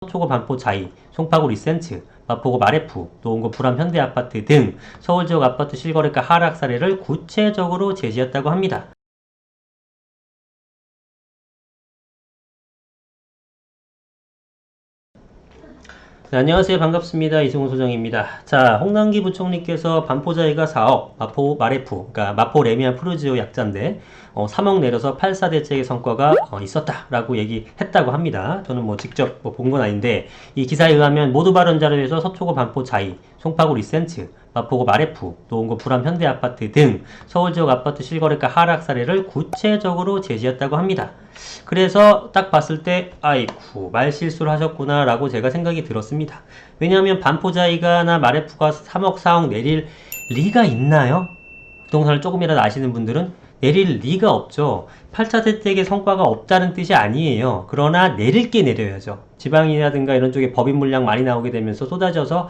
서초구 반포 자이, 송파구 리센트, 마포구 마레프, 노원구 불암 현대아파트 등 서울 지역 아파트 실거래가 하락 사례를 구체적으로 제시했다고 합니다. 네, 안녕하세요. 반갑습니다. 이승훈 소장입니다. 자, 홍남기 부총리께서 반포자이가 4억, 마포 마레프, 그러니까 마포 레미안 푸르지오 약자인데 3억 내려서 8사 대책의 성과가 있었다라고 얘기했다고 합니다. 저는 뭐 직접 본 건 아닌데 이 기사에 의하면 모두 발언 자료에서 서초구 반포 자이, 송파구 리센트, 마포구 마레프, 노원구 불암 현대아파트 등 서울 지역 아파트 실거래가 하락 사례를 구체적으로 제시했다고 합니다. 그래서 딱 봤을 때 아이쿠 말실수를 하셨구나 라고 제가 생각이 들었습니다. 왜냐하면 반포자이가나 마레프가 3억 4억 내릴 리가 있나요? 부동산을 조금이라도 아시는 분들은 내릴 리가 없죠. 8차 대책의 성과가 없다는 뜻이 아니에요. 그러나 내릴 게 내려야죠. 지방이라든가 이런 쪽에 법인 물량 많이 나오게 되면서 쏟아져서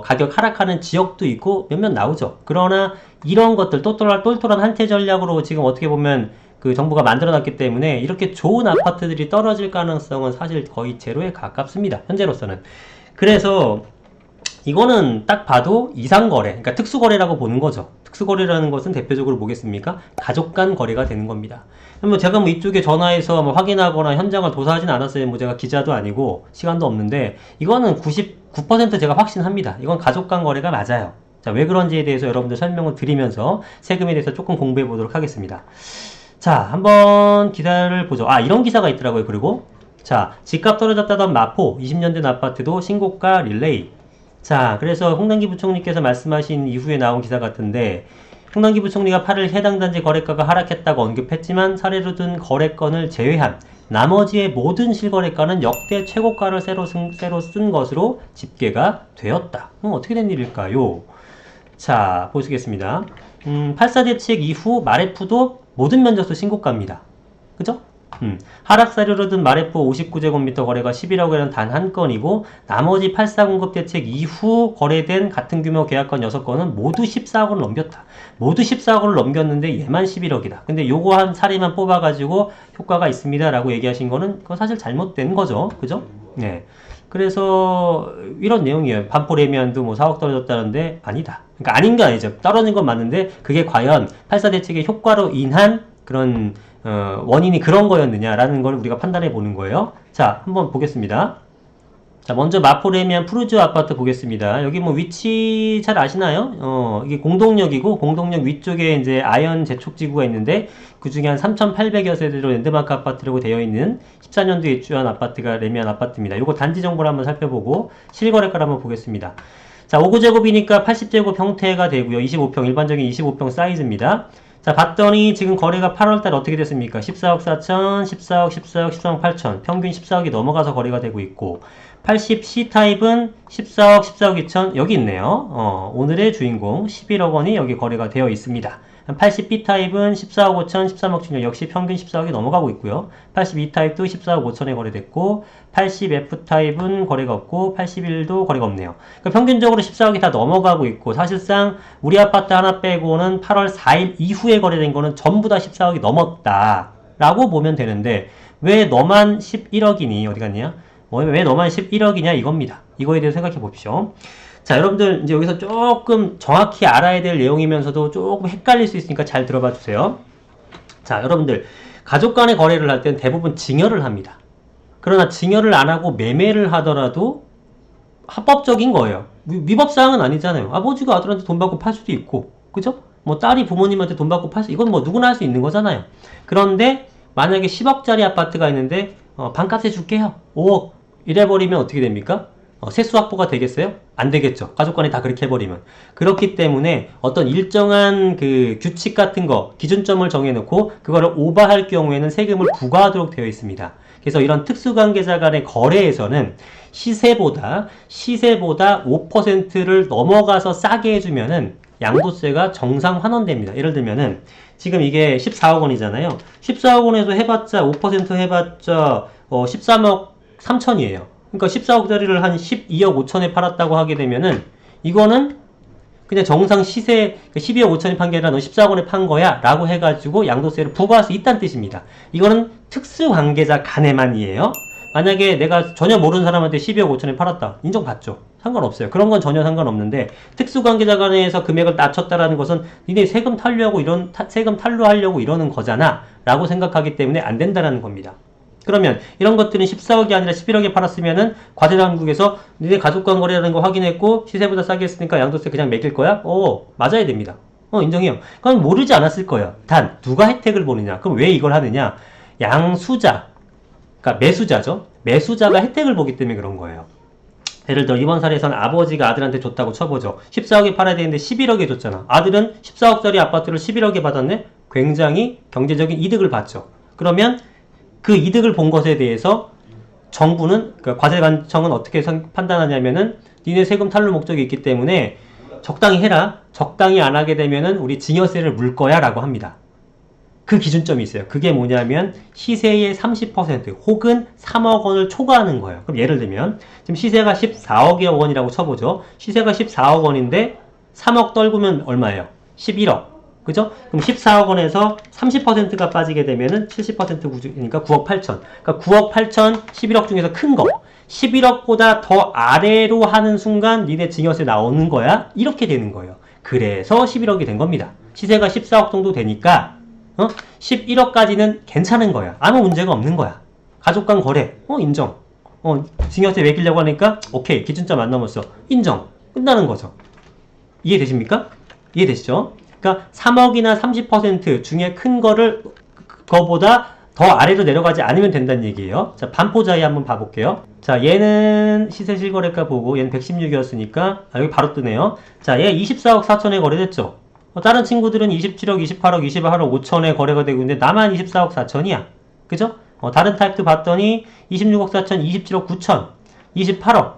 가격 하락하는 지역도 있고 몇몇 나오죠. 그러나 이런 것들 똘똘한 한태 전략으로 지금 어떻게 보면 그 정부가 만들어놨기 때문에 이렇게 좋은 아파트들이 떨어질 가능성은 사실 거의 제로에 가깝습니다. 현재로서는. 그래서 이거는 딱 봐도 이상거래, 그러니까 특수거래라고 보는 거죠. 특수거래라는 것은 대표적으로 뭐겠습니까? 가족 간 거래가 되는 겁니다. 뭐 제가 뭐 이쪽에 전화해서 뭐 확인하거나 현장을 조사하진 않았어요. 뭐 제가 기자도 아니고 시간도 없는데 이거는 99% 제가 확신합니다. 이건 가족 간 거래가 맞아요. 자, 왜 그런지에 대해서 여러분들 설명을 드리면서 세금에 대해서 조금 공부해 보도록 하겠습니다. 자, 한번 기사를 보죠. 아, 이런 기사가 있더라고요. 그리고 자, 집값 떨어졌다던 마포 20년 된 아파트도 신고가 릴레이. 자, 그래서 홍남기 부총리께서 말씀하신 이후에 나온 기사 같은데 홍남기 부총리가 8일 해당 단지 거래가가 하락했다고 언급했지만 사례로 든 거래건을 제외한 나머지의 모든 실거래가는 역대 최고가를 새로 쓴 것으로 집계가 되었다. 어떻게 된 일일까요? 자, 보시겠습니다. 8사 대책 이후 마레프도 모든 면적수 신고가입니다. 그죠? 하락 사례로 든 마레프 59제곱미터 거래가 11억이라는 단 한 건이고 나머지 8사 공급 대책 이후 거래된 같은 규모 계약건 6건은 모두 14억을 넘겼다. 모두 14억을 넘겼는데 얘만 11억이다. 근데 요거 한 사례만 뽑아가지고 효과가 있습니다 라고 얘기하신 거는 그거 사실 잘못된 거죠. 그죠? 네. 그래서 이런 내용이에요. 반포 레미안도 뭐 4억 떨어졌다는데 아니다. 그러니까 아닌 게 아니죠. 떨어진 건 맞는데 그게 과연 8사 대책의 효과로 인한 그런 원인이 그런 거였느냐라는 걸 우리가 판단해 보는 거예요. 자, 한번 보겠습니다. 자, 먼저 마포 레미안 푸르지오 아파트 보겠습니다. 여기 뭐 위치 잘 아시나요? 이게 공동역이고 공동역 위쪽에 이제 아연 재촉지구가 있는데 그 중에 한 3,800여 세대로 랜드마크 아파트라고 되어 있는 14년도에 입주한 아파트가 레미안 아파트입니다. 요거 단지 정보를 한번 살펴보고 실거래가를 한번 보겠습니다. 자, 59제곱이니까 80제곱 형태가 되고요. 25평, 일반적인 25평 사이즈입니다. 자, 봤더니 지금 거래가 8월달 어떻게 됐습니까? 14억 4천, 14억, 14억, 14억 8천, 평균 14억이 넘어가서 거래가 되고 있고 80C 타입은 14억, 14억 2천 여기 있네요. 오늘의 주인공 11억 원이 여기 거래가 되어 있습니다. 80B 타입은 14억 5천, 13억 7천 역시 평균 14억이 넘어가고 있고요. 82 타입도 14억 5천에 거래됐고 80F 타입은 거래가 없고 81도 거래가 없네요. 그러니까 평균적으로 14억이 다 넘어가고 있고 사실상 우리 아파트 하나 빼고는 8월 4일 이후에 거래된 거는 전부 다 14억이 넘었다 라고 보면 되는데 왜 너만 11억이니? 어디 갔냐? 왜 너만 11억이냐 이겁니다. 이거에 대해서 생각해 봅시오. 자, 여러분들 이제 여기서 조금 정확히 알아야 될 내용이면서도 조금 헷갈릴 수 있으니까 잘 들어봐 주세요. 자, 여러분들 가족 간의 거래를 할 때는 대부분 증여를 합니다. 그러나 증여를 안 하고 매매를 하더라도 합법적인 거예요. 위법사항은 아니잖아요. 아버지가 아들한테 돈 받고 팔 수도 있고, 그죠? 뭐 딸이 부모님한테 돈 받고 팔 수, 이건 뭐 누구나 할 수 있는 거잖아요. 그런데 만약에 10억짜리 아파트가 있는데 반값에 줄게요. 5억 이래버리면 어떻게 됩니까? 세수 확보가 되겠어요? 안 되겠죠. 가족 간에 다 그렇게 해버리면. 그렇기 때문에 어떤 일정한 그 규칙 같은 거, 기준점을 정해놓고 그거를 오버할 경우에는 세금을 부과하도록 되어 있습니다. 그래서 이런 특수관계자 간의 거래에서는 시세보다 5%를 넘어가서 싸게 해주면은 양도세가 정상 환원됩니다. 예를 들면은 지금 이게 14억 원이잖아요. 14억 원에서 해봤자 5% 해봤자 13억 3천이에요. 그러니까 14억짜리를 한 12억 5천에 팔았다고 하게 되면은 이거는 그냥 정상 시세 12억 5천에 판 게 아니라 너 14억 원에 판 거야 라고 해가지고 양도세를 부과할 수 있다는 뜻입니다. 이거는 특수관계자 간에만이에요. 만약에 내가 전혀 모르는 사람한테 12억 5천에 팔았다. 인정받죠. 상관없어요. 그런 건 전혀 상관없는데 특수관계자 간에서 금액을 낮췄다라는 것은 니네 세금 탈루하고 세금 탈루하려고 이러는 거잖아 라고 생각하기 때문에 안 된다라는 겁니다. 그러면 이런 것들은 14억이 아니라 11억에 팔았으면은 과세당국에서 니네 가족간 거래라는 거 확인했고 시세보다 싸게 했으니까 양도세 그냥 매길 거야? 맞아야 됩니다. 인정해요. 그건 모르지 않았을 거예요. 단 누가 혜택을 보느냐? 그럼 왜 이걸 하느냐? 양수자, 그러니까 매수자죠. 매수자가 혜택을 보기 때문에 그런 거예요. 예를 들어 이번 사례에서는 아버지가 아들한테 줬다고 쳐보죠. 14억에 팔아야 되는데 11억에 줬잖아. 아들은 14억짜리 아파트를 11억에 받았네? 굉장히 경제적인 이득을 봤죠. 그러면 그 이득을 본 것에 대해서 정부는, 그러니까 과세관청은 어떻게 판단하냐면은 니네 세금 탈루 목적이 있기 때문에 적당히 해라. 적당히 안 하게 되면은 우리 증여세를 물 거야 라고 합니다. 그 기준점이 있어요. 그게 뭐냐면 시세의 30% 혹은 3억 원을 초과하는 거예요. 그럼 예를 들면 지금 시세가 14억여 원이라고 쳐보죠. 시세가 14억 원인데 3억 떨구면 얼마예요? 11억. 그죠? 그럼 14억 원에서 30%가 빠지게 되면은 70% 구조니까 9억 8천. 그러니까 9억 8천 11억 중에서 큰 거. 11억보다 더 아래로 하는 순간 니네 증여세 나오는 거야? 이렇게 되는 거예요. 그래서 11억이 된 겁니다. 시세가 14억 정도 되니까 11억까지는 괜찮은 거야. 아무 문제가 없는 거야. 가족 간 거래. 인정. 증여세 매기려고 하니까 오케이. 기준점 안 넘었어. 인정. 끝나는 거죠. 이해되십니까? 이해되시죠? 그러니까 3억이나 30% 중에 큰 거보다 더 아래로 내려가지 않으면 된다는 얘기예요. 자, 반포자에 한번 봐볼게요. 자, 얘는 시세 실거래가 보고 얘는 116이었으니까 여기 바로 뜨네요. 자, 얘 24억 4천에 거래됐죠. 다른 친구들은 27억, 28억, 28억 5천에 거래가 되고 있는데 나만 24억 4천이야. 그죠? 다른 타입도 봤더니 26억 4천, 27억 9천, 28억.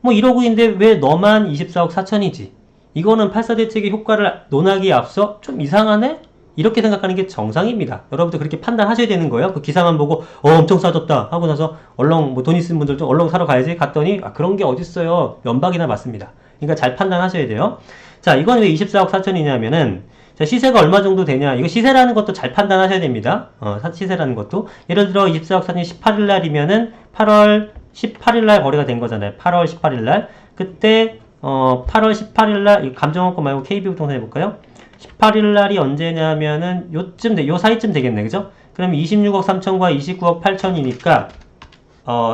뭐 이러고 있는데 왜 너만 24억 4천이지? 이거는 8.4대책의 효과를 논하기에 앞서 좀 이상하네? 이렇게 생각하는 게 정상입니다. 여러분도 그렇게 판단하셔야 되는 거예요. 그 기사만 보고 엄청 싸졌다 하고 나서 얼렁 뭐 돈 있는 분들 좀 얼렁 사러 가야지 갔더니 그런 게 어딨어요. 연박이나 맞습니다. 그러니까 잘 판단하셔야 돼요. 자, 이건 왜 24억 4천이냐면은 자, 시세가 얼마 정도 되냐. 이거 시세라는 것도 잘 판단하셔야 됩니다. 시세라는 것도. 예를 들어 24억 4천이 18일 날이면은 8월 18일 날 거래가 된 거잖아요. 8월 18일 날. 그때 8월 18일 날 감정원권 말고 KB부동산 해볼까요? 18일 날이 언제냐면은 요 사이쯤 되겠네. 그죠? 그럼 26억 3천과 29억 8천이니까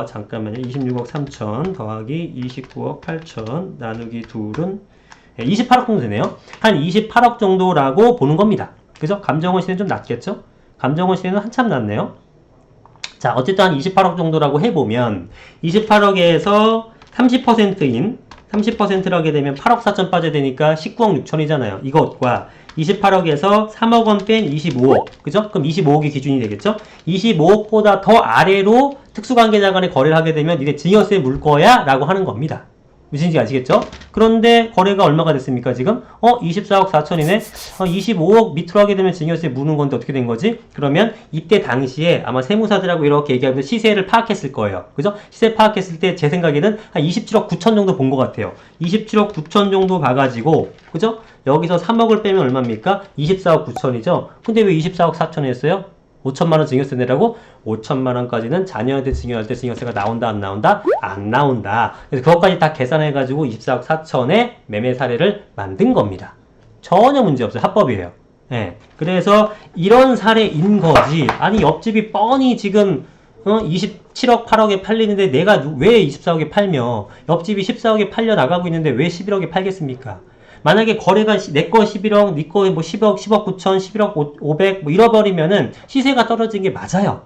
잠깐만요. 26억 3천 더하기 29억 8천 나누기 둘은 28억 정도 되네요. 한 28억 정도라고 보는 겁니다. 그죠? 감정원 시세는 좀 낮겠죠? 감정원 시세는 한참 낮네요. 자, 어쨌든 한 28억 정도라고 해보면 28억에서 30%인 30%를 하게 되면 8억 4천 빠져야 되니까 19억 6천이잖아요. 이것과 28억에서 3억 원 뺀 25억. 그죠? 그럼 25억이 기준이 되겠죠? 25억보다 더 아래로 특수관계자 간에 거래를 하게 되면 니네 증여세 물 거야? 라고 하는 겁니다. 무슨지 아시겠죠? 그런데 거래가 얼마가 됐습니까, 지금? 24억 4천이네? 25억 밑으로 하게 되면 증여세 무는 건데 어떻게 된 거지? 그러면 이때 당시에 아마 세무사들하고 이렇게 얘기하면서 시세를 파악했을 거예요. 그죠? 시세 파악했을 때 제 생각에는 한 27억 9천 정도 본 것 같아요. 27억 9천 정도 봐가지고, 그죠? 여기서 3억을 빼면 얼마입니까? 24억 9천이죠? 근데 왜 24억 4천 했어요? 5천만원 증여세 내라고? 5천만원까지는 자녀한테 증여할 때 증여세가 나온다 안 나온다? 안 나온다. 그래서 그것까지 다 계산해가지고 24억 4천의 매매 사례를 만든 겁니다. 전혀 문제 없어요. 합법이에요. 예. 그래서 이런 사례인 거지. 아니 옆집이 뻔히 지금 27억 8억에 팔리는데 내가 왜 24억에 팔며 옆집이 14억에 팔려 나가고 있는데 왜 11억에 팔겠습니까? 만약에 거래가 내 거 11억, 네 거 뭐 10억, 10억 9천, 11억 500 뭐 잃어버리면은 시세가 떨어진 게 맞아요.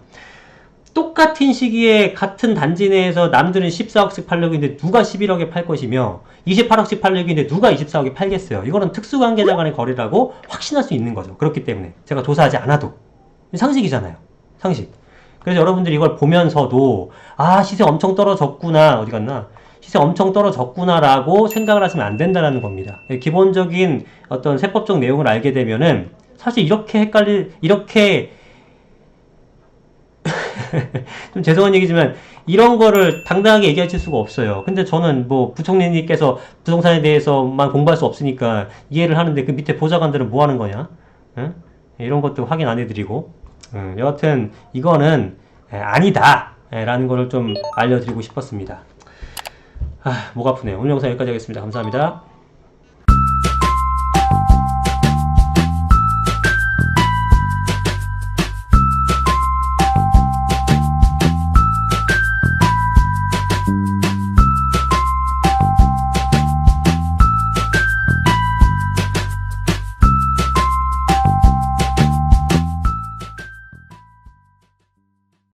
똑같은 시기에 같은 단지 내에서 남들은 14억씩 팔려고 있는데 누가 11억에 팔 것이며 28억씩 팔려고 있는데 누가 24억에 팔겠어요. 이거는 특수관계자 간의 거래라고 확신할 수 있는 거죠. 그렇기 때문에 제가 조사하지 않아도 상식이잖아요. 상식. 그래서 여러분들이 이걸 보면서도 시세 엄청 떨어졌구나. 어디 갔나? 시세 엄청 떨어졌구나라고 생각을 하시면 안 된다는 겁니다. 기본적인 어떤 세법적 내용을 알게 되면은 사실 이렇게 이렇게 좀 죄송한 얘기지만 이런 거를 당당하게 얘기하실 수가 없어요. 근데 저는 뭐 부총리님께서 부동산에 대해서만 공부할 수 없으니까 이해를 하는데 그 밑에 보좌관들은 뭐 하는 거냐? 이런 것도 확인 안 해드리고 여하튼 이거는 아니다. 라는 거를 좀 알려드리고 싶었습니다. 목 아프네요. 오늘 영상 여기까지 하겠습니다. 감사합니다.